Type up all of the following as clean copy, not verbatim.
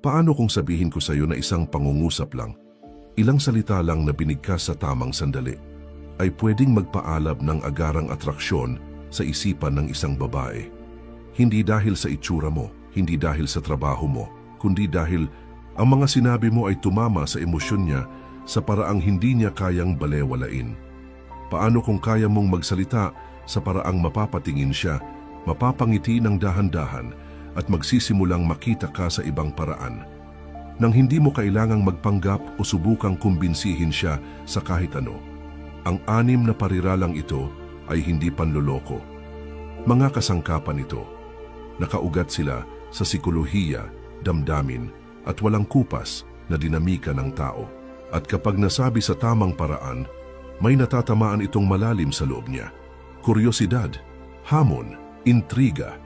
Paano kung sabihin ko sa iyo na isang pangungusap lang, ilang salita lang na binigkas sa tamang sandali, ay pwedeng magpaalab ng agarang atraksyon sa isipan ng isang babae? Hindi dahil sa itsura mo, hindi dahil sa trabaho mo, kundi dahil ang mga sinabi mo ay tumama sa emosyon niya sa paraang hindi niya kayang balewalain. Paano kung kaya mong magsalita sa paraang mapapatingin siya, mapapangiti ng dahan-dahan at magsisimulang makita ka sa ibang paraan, nang hindi mo kailangang magpanggap o subukang kumbinsihin siya sa kahit ano? Ang 6 na pariralang ito ay hindi panloloko. Mga kasangkapan ito. Nakaugat sila sa sikolohiya, damdamin at walang kupas na dinamika ng tao. At kapag nasabi sa tamang paraan, may natatamaan itong malalim sa loob niya. Kuryosidad, hamon, intriga.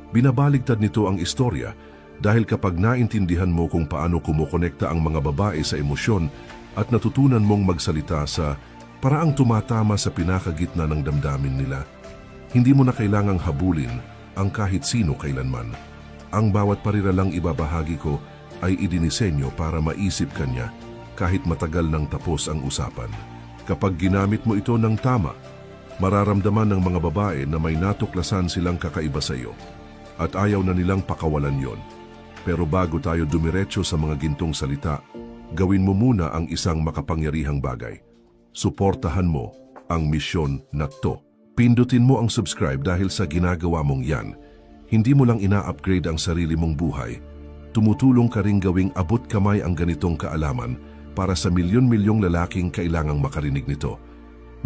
Binabaligtad nito ang istorya dahil kapag naintindihan mo kung paano kumukonekta ang mga babae sa emosyon at natutunan mong magsalita sa paraang tumatama sa pinakagitna ng damdamin nila, hindi mo na kailangang habulin ang kahit sino kailanman. Ang bawat pariralang ibabahagi ko ay idinisenyo para maisip ka niya kahit matagal nang tapos ang usapan. Kapag ginamit mo ito ng tama, mararamdaman ng mga babae na may natuklasan silang kakaiba sa iyo at ayaw na nilang pakawalan yon. Pero bago tayo dumiretso sa mga gintong salita, gawin mo muna ang isang makapangyarihang bagay. Suportahan mo ang misyon na to. Pindutin mo ang subscribe dahil sa ginagawa mong yan, hindi mo lang ina-upgrade ang sarili mong buhay. Tumutulong ka ring gawing abot kamay ang ganitong kaalaman para sa milyon-milyong lalaking kailangang makarinig nito.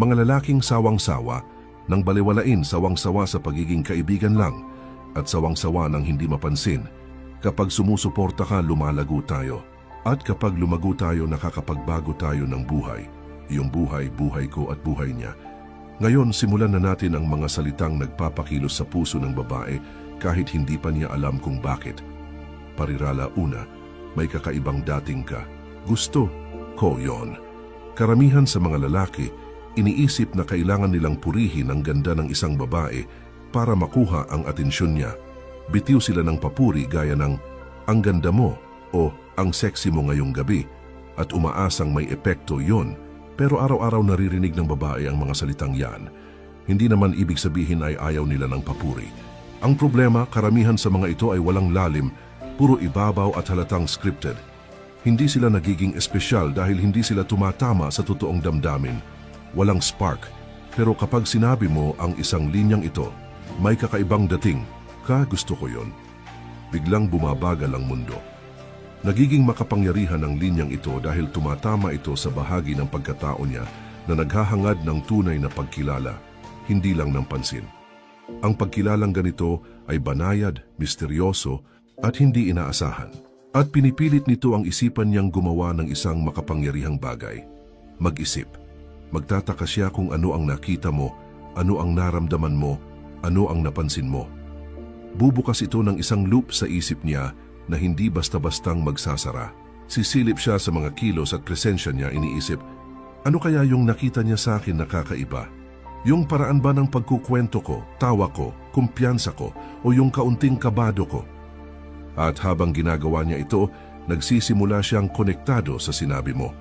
Mga lalaking sawang-sawa, nang baliwalain, sawang-sawa sa pagiging kaibigan lang, at sawang-sawa nang hindi mapansin. Kapag sumusuporta ka, lumalago tayo. At kapag lumago tayo, nakakapagbago tayo ng buhay. Iyong buhay, buhay ko at buhay niya. Ngayon, simulan na natin ang mga salitang nagpapakilos sa puso ng babae kahit hindi pa niya alam kung bakit. Parirala una, may kakaibang dating ka. Gusto ko yon. Karamihan sa mga lalaki, iniisip na kailangan nilang purihin ang ganda ng isang babae para makuha ang atensyon niya. Bitiw sila ng papuri gaya ng, "Ang ganda mo" o "Ang sexy mo ngayong gabi", at umaasang may epekto yon. Pero araw-araw naririnig ng babae ang mga salitang yan. Hindi naman ibig sabihin ay ayaw nila ng papuri. Ang problema, karamihan sa mga ito ay walang lalim, puro ibabaw at halatang scripted. Hindi sila nagiging espesyal dahil hindi sila tumatama sa totoong damdamin. Walang spark. Pero kapag sinabi mo ang isang linyang ito, may kakaibang dating, gusto ko yon, biglang bumabagal ang mundo. Nagiging makapangyarihan ang linyang ito dahil tumatama ito sa bahagi ng pagkatao niya na naghahangad ng tunay na pagkilala, hindi lang ng pansin. Ang pagkilalang ganito ay banayad, misteryoso at hindi inaasahan. At pinipilit nito ang isipan niyang gumawa ng isang makapangyarihang bagay. Mag-isip. Magtataka siya kung ano ang nakita mo, ano ang naramdaman mo, ano ang napansin mo. Bubukas ito ng isang loop sa isip niya na hindi basta-bastang magsasara. Sisilip siya sa mga kilos at presensya niya, iniisip, ano kaya yung nakita niya sa akin na kakaiba? Yung paraan ba ng pagkukwento ko, tawa ko, kumpiyansa ko, o yung kaunting kabado ko? At habang ginagawa niya ito, nagsisimula siyang konektado sa sinabi mo.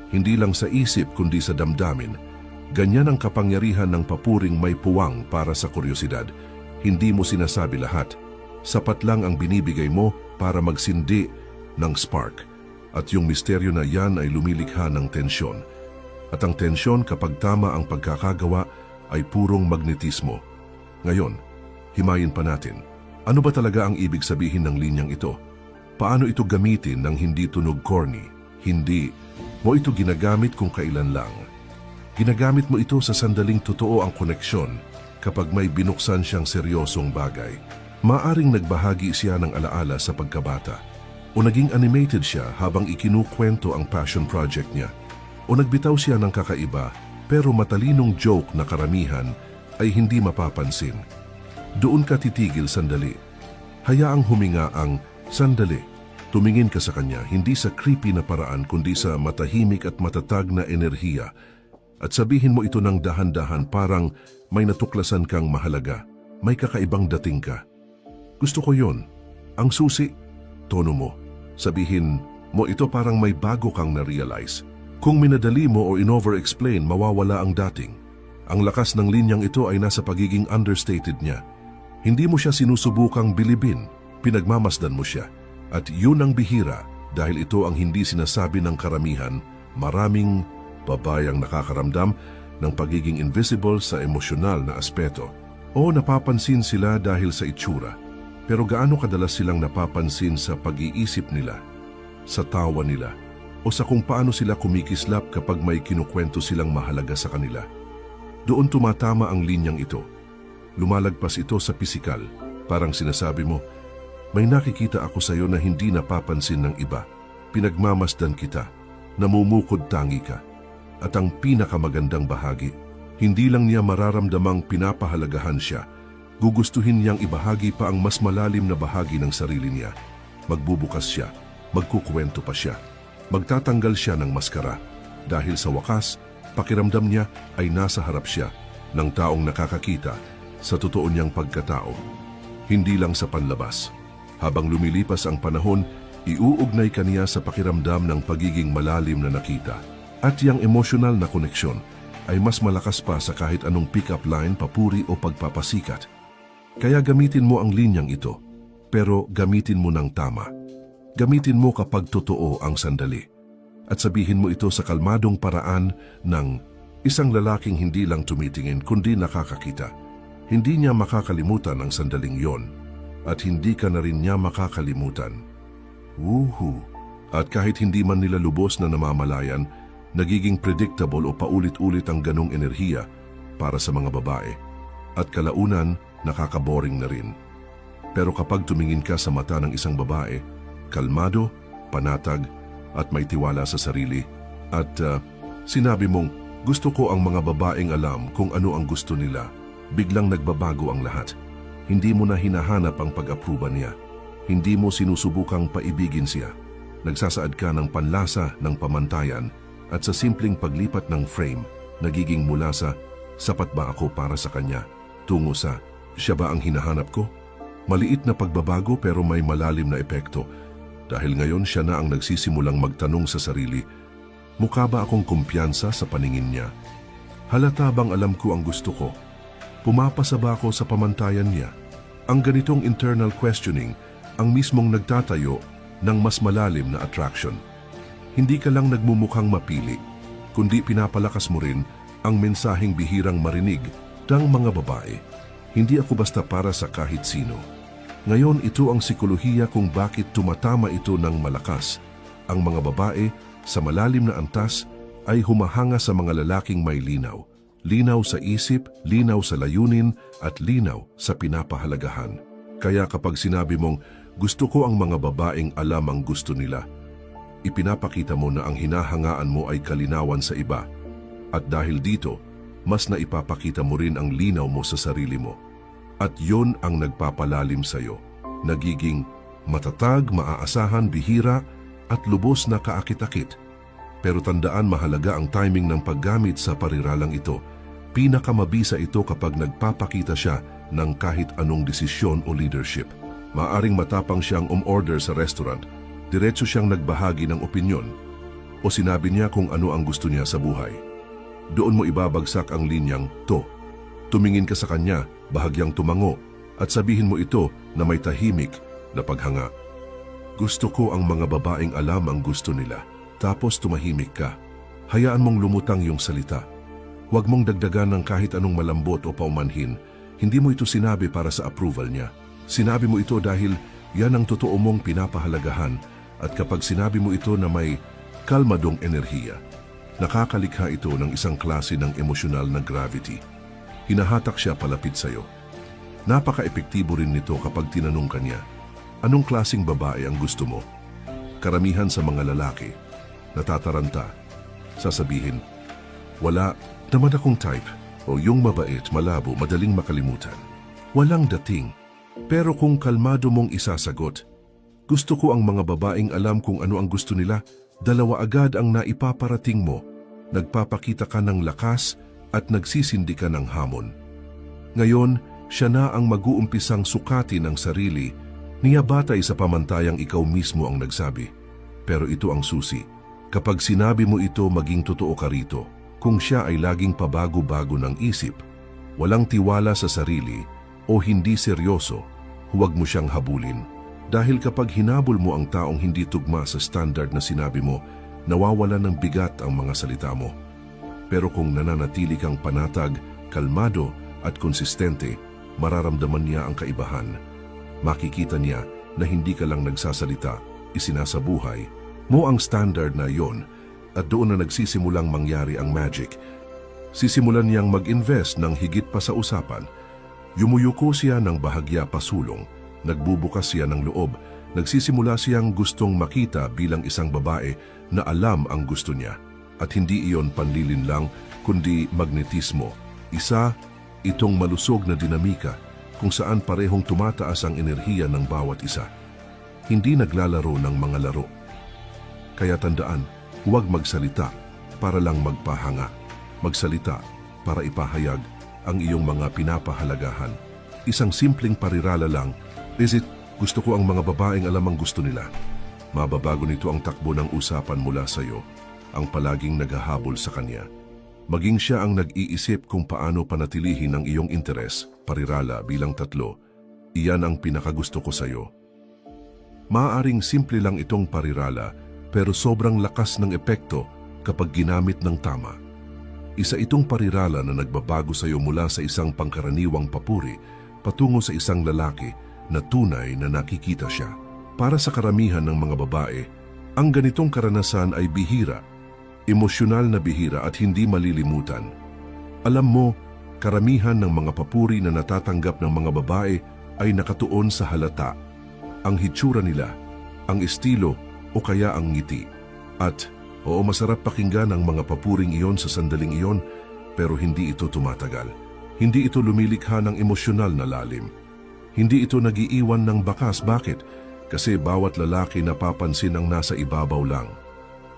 Hindi lang sa isip kundi sa damdamin. Ganyan ang kapangyarihan ng papuring may puwang para sa kuryosidad. Hindi mo sinasabi lahat. Sapat lang ang binibigay mo para magsindi ng spark. At yung misteryo na yan ay lumilikha ng tensyon. At ang tensyon kapag tama ang pagkakagawa ay purong magnetismo. Ngayon, himayin pa natin. Ano ba talaga ang ibig sabihin ng linyang ito? Paano ito gamitin ng hindi tunog corny? Hindi mo ito ginagamit kung kailan lang. Ginagamit mo ito sa sandaling totoo ang koneksyon kapag may binuksan siyang seryosong bagay. Maaring nagbahagi siya ng alaala sa pagkabata, o naging animated siya habang ikinukwento ang passion project niya, o nagbitaw siya ng kakaiba pero matalinong joke na karamihan ay hindi mapapansin. Doon ka titigil sandali. Hayaang huminga ang sandali. Tumingin ka sa kanya hindi sa creepy na paraan kundi sa matahimik at matatag na enerhiya. At sabihin mo ito ng dahan-dahan parang may natuklasan kang mahalaga. May kakaibang dating ka. Gusto ko yon. Ang susi, tono mo. Sabihin mo ito parang may bago kang na-realize. Kung minadali mo o in-over-explain, mawawala ang dating. Ang lakas ng linyang ito ay nasa pagiging understated niya. Hindi mo siya sinusubukang bilibin, pinagmamasdan mo siya. At yun ang bihira dahil ito ang hindi sinasabi ng karamihan. Maraming babayang nakakaramdam ng pagiging invisible sa emosyonal na aspeto. O napapansin sila dahil sa itsura. Pero gaano kadalas silang napapansin sa pag-iisip nila, sa tawa nila, o sa kung paano sila kumikislap kapag may kinukwento silang mahalaga sa kanila. Doon tumatama ang linyang ito. Lumalagpas ito sa pisikal. Parang sinasabi mo, may nakikita ako sa iyo na hindi napapansin ng iba. Pinagmamasdan kita. Namumukod tangi ka. At ang pinakamagandang bahagi, hindi lang niya mararamdamang pinapahalagahan siya, gugustuhin niyang ibahagi pa ang mas malalim na bahagi ng sarili niya. Magbubukas siya, magkukwento pa siya, magtatanggal siya ng maskara. Dahil sa wakas, pakiramdam niya ay nasa harap siya ng taong nakakakita sa totoo niyang pagkatao. Hindi lang sa panlabas. Habang lumilipas ang panahon, iuugnay ka niya sa pakiramdam ng pagiging malalim na nakita. At yang emosyonal na koneksyon ay mas malakas pa sa kahit anong pick-up line, papuri o pagpapasikat. Kaya gamitin mo ang linyang ito, pero gamitin mo ng tama. Gamitin mo kapag totoo ang sandali. At sabihin mo ito sa kalmadong paraan ng isang lalaking hindi lang tumitingin kundi nakakakita. Hindi niya makakalimutan ang sandaling yon. At hindi ka na rin niya makakalimutan. Woohoo! At kahit hindi man nila lubos na namamalayan, nagiging predictable o paulit-ulit ang ganong enerhiya para sa mga babae. At kalaunan, nakakaboring na rin. Pero kapag tumingin ka sa mata ng isang babae, kalmado, panatag, at may tiwala sa sarili, at sinabi mong, gusto ko ang mga babaeng alam kung ano ang gusto nila, biglang nagbabago ang lahat. Hindi mo na hinahanap ang pag-aproba niya. Hindi mo sinusubukang paibigin siya. Nagsasaad ka ng panlasa ng pamantayan at sa simpleng paglipat ng frame, nagiging mula sa sapat ba ako para sa kanya, tungo sa siya ba ang hinahanap ko? Maliit na pagbabago pero may malalim na epekto dahil ngayon siya na ang nagsisimulang magtanong sa sarili, mukha ba akong kumpiyansa sa paningin niya? Halata bang alam ko ang gusto ko? Pumapasa ba ako sa pamantayan niya? Ang ganitong internal questioning ang mismong nagtatayo ng mas malalim na attraction. Hindi ka lang nagmumukhang mapili, kundi pinapalakas mo rin ang mensaheng bihirang marinig ng mga babae. Hindi ako basta para sa kahit sino. Ngayon ito ang sikolohiya kung bakit tumatama ito ng malakas. Ang mga babae sa malalim na antas ay humahanga sa mga lalaking may linaw. Linaw sa isip, linaw sa layunin, at linaw sa pinapahalagahan. Kaya kapag sinabi mong, gusto ko ang mga babaeng alam ang gusto nila, ipinapakita mo na ang hinahangaan mo ay kalinawan sa iba. At dahil dito, mas naipapakita mo rin ang linaw mo sa sarili mo. At yon ang nagpapalalim sa iyo. Nagiging matatag, maaasahan, bihira, at lubos na kaakit-akit. Pero tandaan, mahalaga ang timing ng paggamit sa pariralang ito. Pinakamabisa ito kapag nagpapakita siya ng kahit anong desisyon o leadership. Maaring matapang siyang umorder sa restaurant, diretso siyang nagbahagi ng opinyon, o sinabi niya kung ano ang gusto niya sa buhay. Doon mo ibabagsak ang linyang to. Tumingin ka sa kanya, bahagyang tumango, at sabihin mo ito na may tahimik na paghanga. Gusto ko ang mga babaeng alam ang gusto nila. Tapos tumahimik ka. Hayaan mong lumutang yung salita. Huwag mong dagdagan ng kahit anong malambot o paumanhin. Hindi mo ito sinabi para sa approval niya. Sinabi mo ito dahil yan ang totoo mong pinapahalagahan, at kapag sinabi mo ito na may kalmadong enerhiya, nakakalikha ito ng isang klase ng emosyonal na gravity. Hinahatak siya palapit sa iyo. Napaka-epektibo rin nito kapag tinanong ka niya, anong klaseng babae ang gusto mo? Karamihan sa mga lalaki, natataranta, sasabihin, wala naman akong type, o yung mabait, malabo, madaling makalimutan. Walang dating. Pero kung kalmado mong isasagot, gusto ko ang mga babaeng alam kung ano ang gusto nila, dalawa agad ang naipaparating mo. Nagpapakita ka ng lakas at nagsisindi ka ng hamon. Ngayon, siya na ang mag-uumpisang sukatin ang sarili Niyabatay sa pamantayang ikaw mismo ang nagsabi. Pero ito ang susi. Kapag sinabi mo ito, maging totoo ka rito. Kung siya ay laging pabago-bago ng isip, walang tiwala sa sarili o hindi seryoso, huwag mo siyang habulin. Dahil kapag hinabol mo ang taong hindi tugma sa standard na sinabi mo, nawawala ng bigat ang mga salita mo. Pero kung nananatili kang panatag, kalmado at konsistente, mararamdaman niya ang kaibahan. Makikita niya na hindi ka lang nagsasalita, isinasabuhay mo ang standard na iyon at doon na nagsisimulang mangyari ang magic. Sisimulan niyang mag-invest ng higit pa sa usapan. Yumuyuko siya ng bahagya pasulong, nagbubukas siya ng loob, nagsisimula siyang gustong makita bilang isang babae na alam ang gusto niya. At hindi iyon panlilin lang, kundi magnetismo. Isa, itong malusog na dinamika kung saan parehong tumataas ang enerhiya ng bawat isa. Hindi naglalaro ng mga laro. Kaya tandaan, huwag magsalita para lang magpahanga. Magsalita para ipahayag ang iyong mga pinapahalagahan. Isang simpleng parirala lang, is it, gusto ko ang mga babaeng alam ang gusto nila. Mababago nito ang takbo ng usapan mula sa iyo, ang palaging naghahabol sa kanya. Maging siya ang nag-iisip kung paano panatilihin ang iyong interes, parirala bilang 3, iyan ang pinakagusto ko sa iyo. Maaaring simple lang itong parirala, pero sobrang lakas ng epekto kapag ginamit ng tama. Isa itong parirala na nagbabago sa iyo mula sa isang pangkaraniwang papuri patungo sa isang lalaki na tunay na nakikita siya. Para sa karamihan ng mga babae, ang ganitong karanasan ay bihira, emosyonal na bihira at hindi malilimutan. Alam mo, karamihan ng mga papuri na natatanggap ng mga babae ay nakatuon sa halata, ang hitsura nila, ang estilo o kaya ang ngiti. At oo, masarap pakinggan ang mga papuring iyon sa sandaling iyon, pero hindi ito tumatagal. Hindi ito lumilikha ng emosyonal na lalim. Hindi ito nagiiwan ng bakas. Bakit? Kasi bawat lalaki napapansin ang nasa ibabaw lang.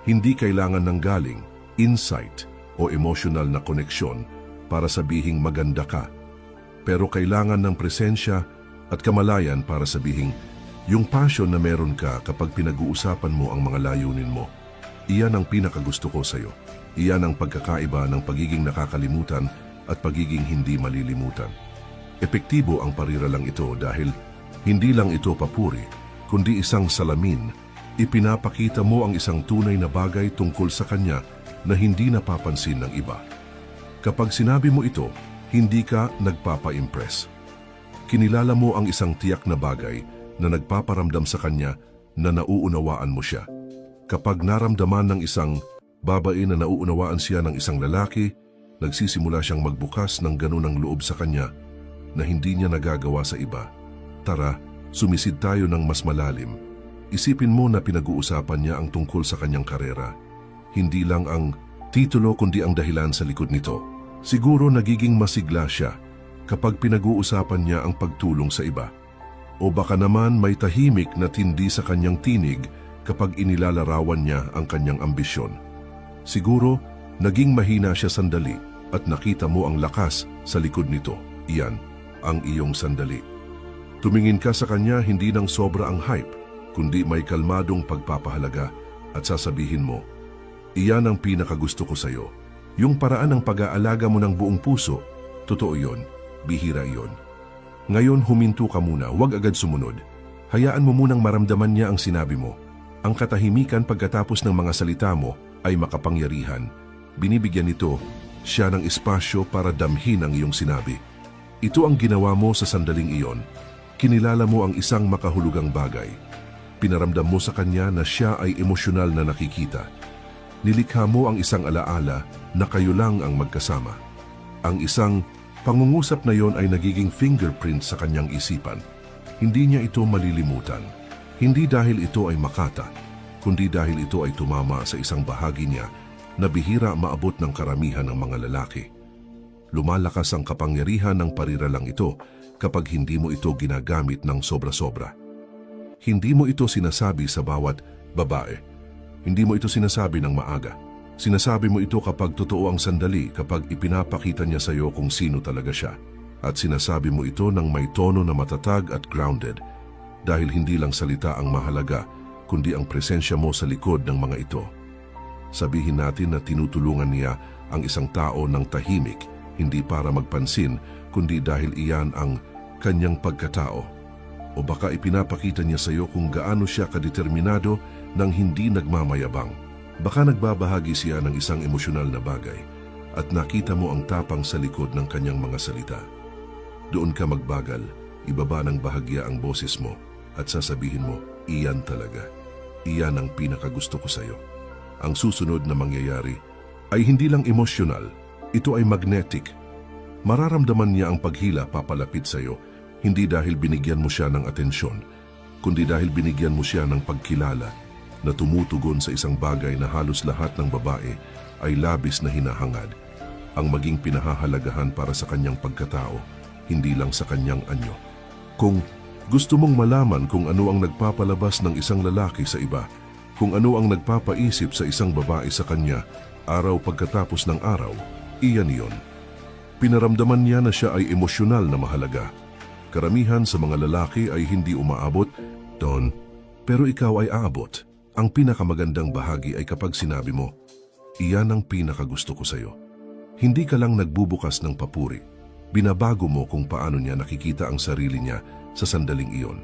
Hindi kailangan ng galing, insight o emotional na koneksyon para sabihing maganda ka. Pero kailangan ng presensya at kamalayan para sabihing yung passion na meron ka kapag pinag-uusapan mo ang mga layunin mo. Iyan ang pinakagusto ko sa iyo. Iyan ang pagkakaiba ng pagiging nakakalimutan at pagiging hindi malilimutan. Epektibo ang pariralang ito dahil hindi lang ito papuri, kundi isang salamin. Ipinapakita mo ang isang tunay na bagay tungkol sa kanya na hindi napapansin ng iba. Kapag sinabi mo ito, hindi ka nagpapa-impress. Kinilala mo ang isang tiyak na bagay na nagpaparamdam sa kanya na nauunawaan mo siya. Kapag naramdaman ng isang babae na nauunawaan siya ng isang lalaki, nagsisimula siyang magbukas ng ganunang loob sa kanya na hindi niya nagagawa sa iba. Tara, sumisid tayo ng mas malalim. Isipin mo na pinag-uusapan niya ang tungkol sa kanyang karera. Hindi lang ang titulo kundi ang dahilan sa likod nito. Siguro nagiging masigla siya kapag pinag-uusapan niya ang pagtulong sa iba. O baka naman may tahimik na tindi sa kanyang tinig kapag inilalarawan niya ang kanyang ambisyon. Siguro, naging mahina siya sandali at nakita mo ang lakas sa likod nito. Iyan ang iyong sandali. Tumingin ka sa kanya hindi ng sobra ang hype, kundi may kalmadong pagpapahalaga at sasabihin mo, iyan ang pinakagusto ko sa iyo. Yung paraan ng pag-aalaga mo ng buong puso, totoo yon, bihira yon. Ngayon huminto ka muna, huwag agad sumunod. Hayaan mo munang maramdaman niya ang sinabi mo. Ang katahimikan pagkatapos ng mga salita mo ay makapangyarihan. Binibigyan nito siya ng espasyo para damhin ang iyong sinabi. Ito ang ginawa mo sa sandaling iyon. Kinilala mo ang isang makahulugang bagay. Pinaramdam mo sa kanya na siya ay emosyonal na nakikita. Nilikha mo ang isang alaala na kayo lang ang magkasama. Ang isang pangungusap na yon ay nagiging fingerprint sa kanyang isipan. Hindi niya ito malilimutan. Hindi dahil ito ay makata, kundi dahil ito ay tumama sa isang bahagi niya na bihira maabot ng karamihan ng mga lalaki. Lumalakas ang kapangyarihan ng pariralang ito kapag hindi mo ito ginagamit ng sobra-sobra. Hindi mo ito sinasabi sa bawat babae. Hindi mo ito sinasabi ng maaga. Sinasabi mo ito kapag totoo ang sandali, kapag ipinapakita niya sa iyo kung sino talaga siya. At sinasabi mo ito ng may tono na matatag at grounded. dahil hindi lang salita ang mahalaga, kundi ang presensya mo sa likod ng mga ito. Sabihin natin na tinutulungan niya ang isang tao ng tahimik, hindi para magpansin, kundi dahil iyan ang kanyang pagkatao. O baka ipinapakita niya sa iyo kung gaano siya kadeterminado nang hindi nagmamayabang. Baka nagbabahagi siya ng isang emosyonal na bagay at nakita mo ang tapang sa likod ng kanyang mga salita. Doon ka magbagal, ibaba ng bahagya ang boses mo at sasabihin mo, iyan talaga. Iyan ang pinakagusto ko sa iyo. Ang susunod na mangyayari ay hindi lang emosyonal, ito ay magnetic. Mararamdaman niya ang paghila papalapit sa iyo, hindi dahil binigyan mo siya ng atensyon, kundi dahil binigyan mo siya ng pagkilala na tumutugon sa isang bagay na halos lahat ng babae ay labis na hinahangad, ang maging pinahahalagahan para sa kanyang pagkatao, hindi lang sa kanyang anyo. Kung gusto mong malaman kung ano ang nagpapalabas ng isang lalaki sa iba, kung ano ang nagpapaisip sa isang babae sa kanya araw pagkatapos ng araw, iyan iyon. Pinaramdaman niya na siya ay emosyonal na mahalaga. Karamihan sa mga lalaki ay hindi umaabot doon, pero ikaw ay aabot. Ang pinakamagandang bahagi ay kapag sinabi mo, iyan ang pinakagusto ko sa iyo. Hindi ka lang nagbubukas ng papuri. Binabago mo kung paano niya nakikita ang sarili niya sa sandaling iyon.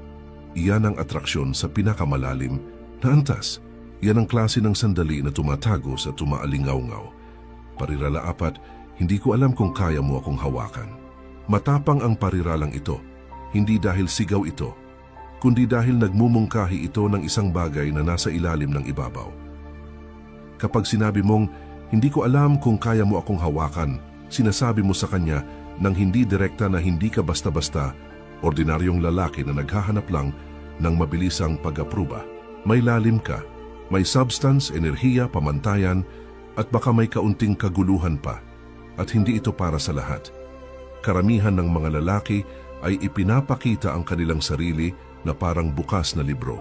Iyan ang atraksyon sa pinakamalalim na antas. Yan ang klase ng sandali na tumatagos at tumaalingaw-ngaw. Parirala 4, hindi ko alam kung kaya mo akong hawakan. Matapang ang pariralang ito, hindi dahil sigaw ito, kundi dahil nagmumungkahi ito ng isang bagay na nasa ilalim ng ibabaw. Kapag sinabi mong, hindi ko alam kung kaya mo akong hawakan, sinasabi mo sa kanya nang hindi direkta na hindi ka basta-basta, ordinaryong lalaki na naghahanap lang ng mabilisang pag-apruba. May lalim ka, may substance, enerhiya, pamantayan, at baka may kaunting kaguluhan pa, at hindi ito para sa lahat. Karamihan ng mga lalaki ay ipinapakita ang kanilang sarili na parang bukas na libro.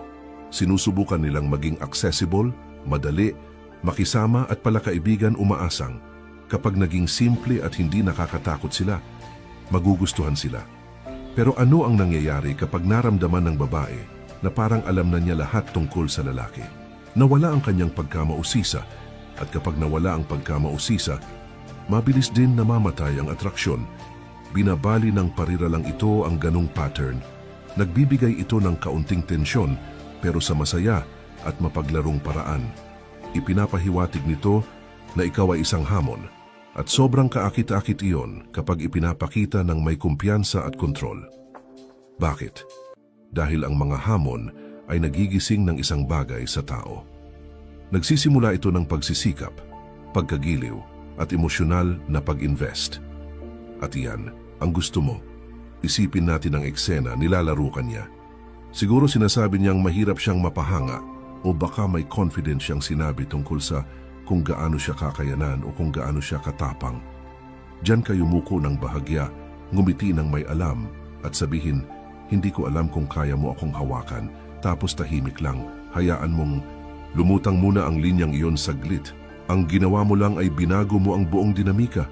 Sinusubukan nilang maging accessible, madali, makisama at palakaibigan umaasang. Kapag naging simple at hindi nakakatakot sila, magugustuhan sila. Pero ano ang nangyayari kapag naramdaman ng babae na parang alam na niya lahat tungkol sa lalaki? Nawala ang kanyang pagkamausisa, at kapag nawala ang pagkamausisa, mabilis din namamatay ang atraksyon. Binabali ng pariralang ito ang ganong pattern. Nagbibigay ito ng kaunting tensyon pero sa masaya at mapaglarong paraan. Ipinapahiwatig nito na ikaw ay isang hamon at sobrang kaakit-akit iyon kapag ipinapakita ng may kumpiyansa at kontrol. Bakit? Dahil ang mga hamon ay nagigising ng isang bagay sa tao. Nagsisimula ito ng pagsisikap, pagkagiliw at emosyonal na pag-invest. At iyan ang gusto mo. Isipin natin ang eksena, nilalaro ka niya. Siguro sinasabi niyang mahirap siyang mapahanga o baka may confidence siyang sinabi tungkol sa kung gaano siya kakayanan o kung gaano siya katapang. Diyan ka yumuko ng bahagya, ngumiti ng may alam at sabihin, hindi ko alam kung kaya mo akong hawakan, tapos tahimik lang, hayaan mong lumutang muna ang linyang iyon saglit. Ang ginawa mo lang ay binago mo ang buong dinamika.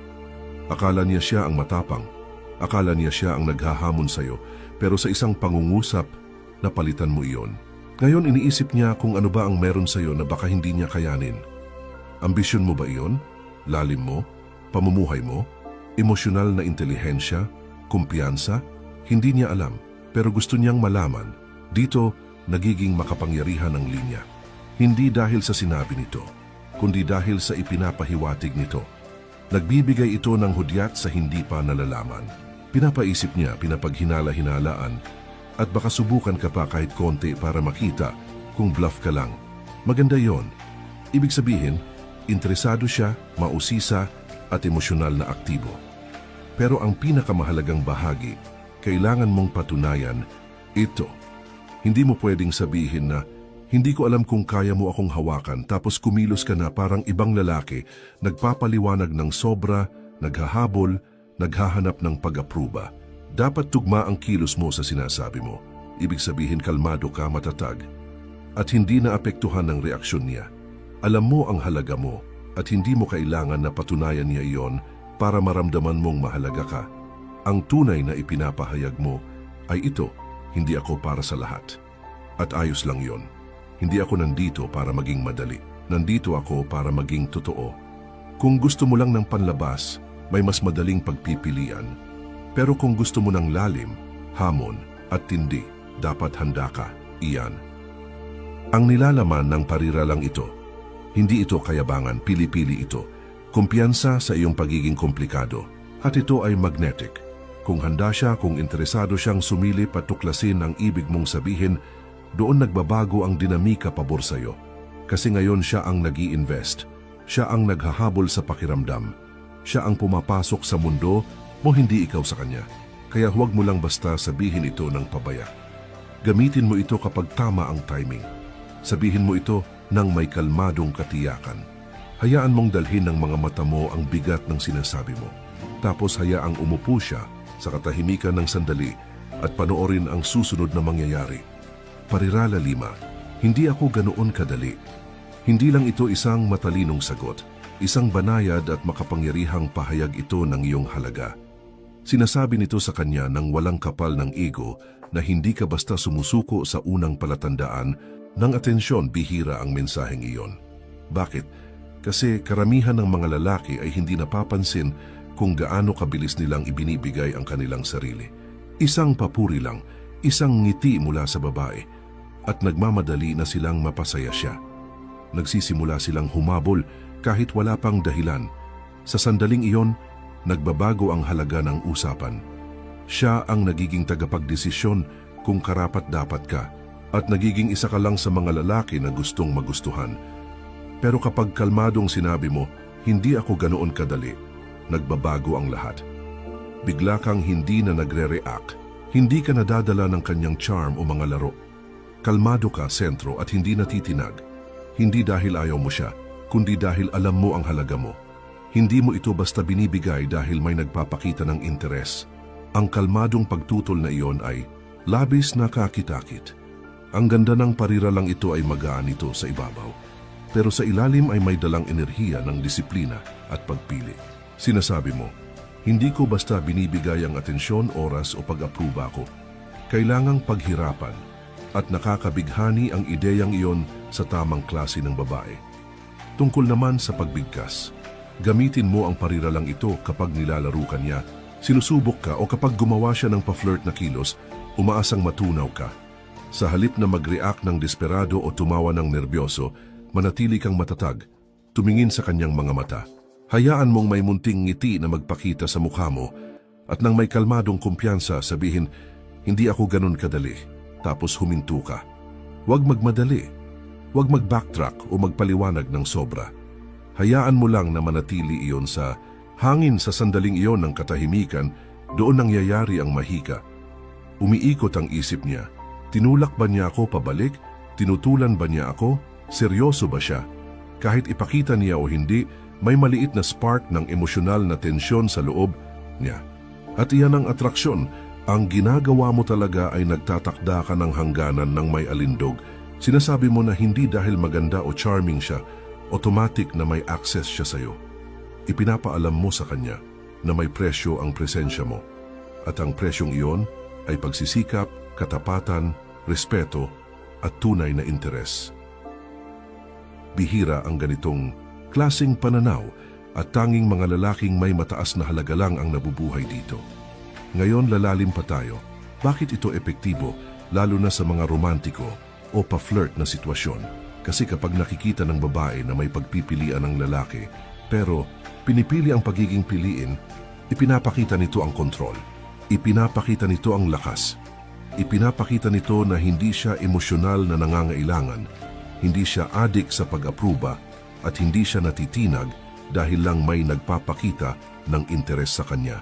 Akala niya siya ang matapang. Akala niya siya ang naghahamon sa'yo, pero sa isang pangungusap, napalitan mo iyon. Ngayon iniisip niya kung ano ba ang meron sa'yo na baka hindi niya kayanin. Ambisyon mo ba iyon? Lalim mo? Pamumuhay mo? Emosyonal na intelihensya? Kumpiyansa? Hindi niya alam, pero gusto niyang malaman. Dito, nagiging makapangyarihan ang linya. Hindi dahil sa sinabi nito, kundi dahil sa ipinapahiwatig nito. Nagbibigay ito ng hudyat sa hindi pa nalalaman. Pinapaisip niya, pinapaghinala-hinalaan, at baka subukan ka pa kahit konti para makita kung bluff ka lang. Maganda yon. Ibig sabihin, interesado siya, mausisa, at emosyonal na aktibo. Pero ang pinakamahalagang bahagi, kailangan mong patunayan ito. Hindi mo pwedeng sabihin na, hindi ko alam kung kaya mo akong hawakan tapos kumilos ka na parang ibang lalaki, nagpapaliwanag ng sobra, naghahabol, naghahanap ng pag-apruba. Dapat tugma ang kilos mo sa sinasabi mo. Ibig sabihin kalmado ka, matatag, at hindi naapektuhan ng reaksyon niya. Alam mo ang halaga mo at hindi mo kailangan na patunayan niya iyon para maramdaman mong mahalaga ka. Ang tunay na ipinapahayag mo ay ito, hindi ako para sa lahat. At ayos lang yon. Hindi ako nandito para maging madali. Nandito ako para maging totoo. Kung gusto mo lang ng panlabas, may mas madaling pagpipilian. Pero kung gusto mo ng lalim, hamon at tindi, dapat handa ka. Iyan. Ang nilalaman ng pariralang ito, hindi ito kayabangan, pili-pili ito. Kumpiyansa sa iyong pagiging komplikado. At ito ay magnetic. Kung handa siya, kung interesado siyang sumilip at tuklasin ang ibig mong sabihin, doon nagbabago ang dinamika pabor sa iyo. Kasi ngayon siya ang nag-i-invest. Siya ang naghahabol sa pakiramdam. Siya ang pumapasok sa mundo mo, hindi ikaw sa kanya. Kaya huwag mo lang basta sabihin ito ng pabaya. Gamitin mo ito kapag tama ang timing. Sabihin mo ito ng may kalmadong katiyakan. Hayaan mong dalhin ng mga mata mo ang bigat ng sinasabi mo. Tapos hayaang umupo siya sa katahimikan ng sandali at panoorin ang susunod na mangyayari. Parirala 5, hindi ako ganoon kadali. Hindi lang ito isang matalinong sagot, isang banayad at makapangyarihang pahayag ito ng iyong halaga. Sinasabi nito sa kanya ng walang kapal ng ego na hindi ka basta sumusuko sa unang palatandaan ng atensyon. Bihira ang mensaheng iyon. Bakit? Kasi karamihan ng mga lalaki ay hindi napapansin kung gaano kabilis nilang ibinibigay ang kanilang sarili. Isang papuri lang, isang ngiti mula sa babae, at nagmamadali na silang mapasaya siya. Nagsisimula silang humabol kahit wala pang dahilan. Sa sandaling iyon, nagbabago ang halaga ng usapan. Siya ang nagiging tagapagdesisyon kung karapat-dapat ka, at nagiging isa ka lang sa mga lalaki na gustong magustuhan. Pero kapag kalmadong sinabi mo, hindi ako ganoon kadali, nagbabago ang lahat. Bigla kang hindi na nagre-react, hindi ka nadadala ng kanyang charm o mga laro. Kalmado ka, sentro, at hindi natitinag. Hindi dahil ayaw mo siya, kundi dahil alam mo ang halaga mo. Hindi mo ito basta binibigay dahil may nagpapakita ng interes. Ang kalmadong pagtutol na iyon ay labis na kakitakit. Ang ganda ng pariralang ito ay magaan ito sa ibabaw. Pero sa ilalim ay may dalang enerhiya ng disiplina at pagpili. Sinasabi mo, hindi ko basta binibigay ang atensyon, oras o pag-apruba ko. Kailangang paghirapan at nakakabighani ang ideyang iyon sa tamang klase ng babae. Tungkol naman sa pagbigkas, gamitin mo ang pariralang ito kapag nilalaro ka niya, sinusubok ka o kapag gumawa siya ng pa-flirt na kilos, umaasang matunaw ka. Sa halip na mag-react ng desperado o tumawa ng nerbyoso, manatili kang matatag, tumingin sa kanyang mga mata. Hayaan mong may munting ngiti na magpakita sa mukha mo at nang may kalmadong kumpiyansa sabihin, hindi ako ganun kadali, tapos huminto ka. Huwag magmadali, huwag mag-backtrack o magpaliwanag ng sobra. Hayaan mo lang na manatili iyon sa hangin. Sa sandaling iyon ng katahimikan, doon nangyayari ang mahika. Umiikot ang isip niya. Tinulak ba niya ako pabalik? Tinutulan ba niya ako? Seryoso ba siya? Kahit ipakita niya o hindi, may maliit na spark ng emosyonal na tensyon sa loob niya. At iyan ang atraksyon. Ang ginagawa mo talaga ay nagtatakda ka ng hangganan ng may alindog. Sinasabi mo na hindi dahil maganda o charming siya, automatic na may access siya sa iyo. Ipinapaalam mo sa kanya na may presyo ang presensya mo. At ang presyong iyon ay pagsisikap, katapatan, respeto at tunay na interes. Bihira ang ganitong klaseng pananaw at tanging mga lalaking may mataas na halaga lang ang nabubuhay dito. Ngayon lalalim pa tayo. Bakit ito epektibo lalo na sa mga romantiko o pa-flirt na sitwasyon? Kasi kapag nakikita ng babae na may pagpipilian ng lalaki pero pinipili ang pagiging piliin, ipinapakita nito ang kontrol. Ipinapakita nito ang lakas. Ipinapakita nito na hindi siya emosyonal na nangangailangan, hindi siya adik sa pag-apruba at hindi siya natitinag dahil lang may nagpapakita ng interes sa kanya.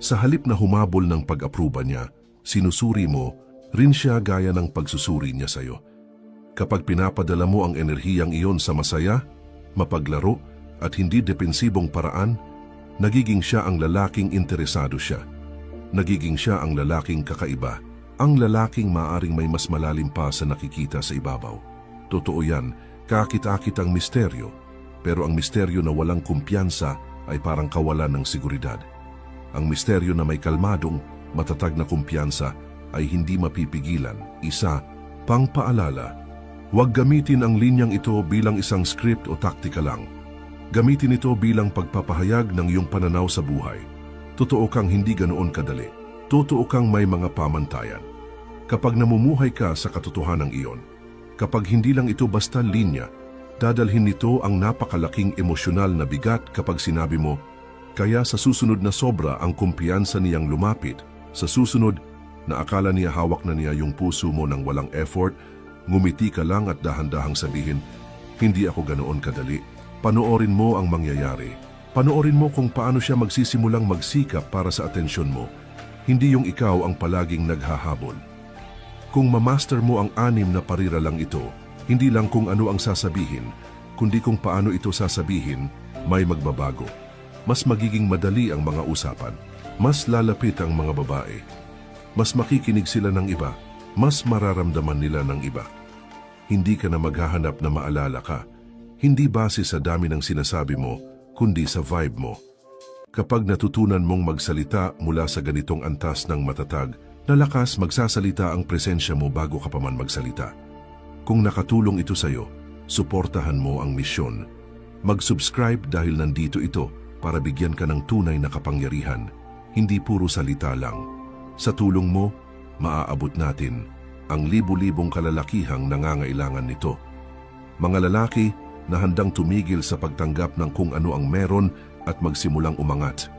Sa halip na humabol ng pag-apruba niya, sinusuri mo rin siya gaya ng pagsusuri niya sa iyo. Kapag pinapadala mo ang enerhiyang iyon sa masaya, mapaglaro at hindi depensibong paraan, nagiging siya ang lalaking interesado siya. Nagiging siya ang lalaking kakaiba, ang lalaking maaring may mas malalim pa sa nakikita sa ibabaw. Totoo yan, kakit-akit ang misteryo, pero ang misteryo na walang kumpiyansa ay parang kawalan ng seguridad. Ang misteryo na may kalmadong, matatag na kumpiyansa ay hindi mapipigilan. Isa, pangpaalala. Huwag gamitin ang linyang ito bilang isang script o taktika lang. Gamitin ito bilang pagpapahayag ng iyong pananaw sa buhay. Totoo kang hindi ganoon kadali. Totoo kang may mga pamantayan. Kapag namumuhay ka sa katotohanan iyon, kapag hindi lang ito basta linya, dadalhin nito ang napakalaking emosyonal na bigat kapag sinabi mo, kaya sa susunod na sobra ang kumpiyansa niyang lumapit. Sa susunod, na akala niya hawak na niya yung puso mo ng walang effort, ngumiti ka lang at dahan-dahang sabihin, hindi ako ganoon kadali. Panoorin mo ang mangyayari. Panoorin mo kung paano siya magsisimulang magsikap para sa atensyon mo. Hindi yung ikaw ang palaging naghahabol. Kung mamaster mo ang 6 na parira lang ito, hindi lang kung ano ang sasabihin, kundi kung paano ito sasabihin, may magbabago. Mas magiging madali ang mga usapan. Mas lalapit ang mga babae. Mas makikinig sila ng iba. Mas mararamdaman nila ng iba. Hindi ka na maghahanap na maalala ka. Hindi base sa dami ng sinasabi mo, kundi sa vibe mo. Kapag natutunan mong magsalita mula sa ganitong antas ng matatag, na lakas magsasalita ang presensya mo bago ka pa man magsalita. Kung nakatulong ito sa'yo, suportahan mo ang misyon. Mag-subscribe dahil nandito ito para bigyan ka ng tunay na kapangyarihan, hindi puro salita lang. Sa tulong mo, maaabot natin ang libu-libong kalalakihang nangangailangan nito. Mga lalaki na handang tumigil sa pagtanggap ng kung ano ang meron at magsimulang umangat.